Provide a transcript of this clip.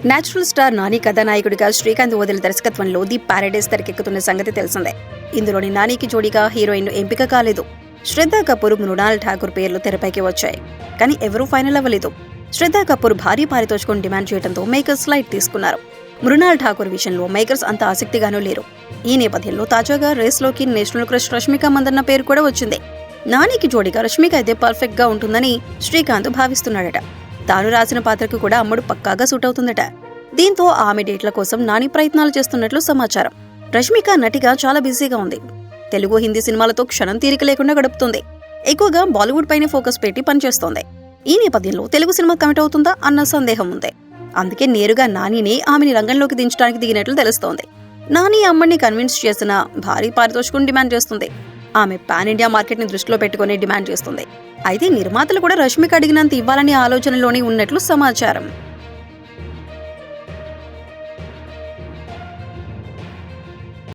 Natural star Nani కథానాయకుడిగా శ్రీకాంత్ ఓదెల దర్శకత్వంలో the paradise తెరకెక్కుతున్న సంగతి తెలిసిందే. ఇందులోని నానికి జోడీగా హీరోయిన్ ఎంపిక కాలేదు. శ్రద్ధా కపూర్, మృణాల్ ఠాకూర్ పేర్లు తెరపైకి వచ్చాయి. కానీ ఎవరూ ఫైనల్ అవ్వలేదు. శ్రద్ధా కపూర్ భారీ పారితోషికం డిమాండ్ చేయడంతో మేకర్స్ లైట్ తీసుకున్నారు. మృణాల్ ఠాకూర్ విషయంలో మేకర్స్ అంత ఆసక్తిగానూ లేరు. ఈ నేపథ్యంలో తాజాగా రేస్లోకి నేషనల్ క్రష్ రష్మిక మందన్న పేరు కూడా వచ్చింది. నానికి జోడీగా రష్మిక అయితే పర్ఫెక్ట్ గా ఉంటుందని శ్రీకాంత్ భావిస్తున్నాడట. తాను రాసిన పాత్రకు కూడా అమ్మడు పక్కాగా సూట్ అవుతుందట. దీంతో ఆమె డేట్ల కోసం నాని ప్రయత్నాలు చేస్తున్నట్లు సమాచారం. రష్మిక నటిగా చాలా బిజీగా ఉంది. తెలుగు, హిందీ సినిమాలతో క్షణం తీరిక లేకుండా గడుపుతుంది. ఎక్కువగా బాలీవుడ్ పైన ఫోకస్ పెట్టి పనిచేస్తోంది. ఈ నేపథ్యంలో తెలుగు సినిమా కమిట్ అవుతుందా అన్న సందేహం ఉంది. అందుకే నేరుగా నానినే ఆమెని రంగంలోకి దించడానికి దిగినట్లు తెలుస్తోంది. నాని అమ్మడిని కన్విన్స్ చేసిన భారీ పారితోషికం డిమాండ్ చేస్తుంది. ఆమె పాన్ ఇండియా మార్కెట్ ని దృష్టిలో పెట్టుకుని డిమాండ్ చేస్తుంది. అయితే నిర్మాతలు కూడా రష్మిక అడిగినంత ఇవ్వాలనే ఆలోచనలోనే ఉన్నట్లు సమాచారం.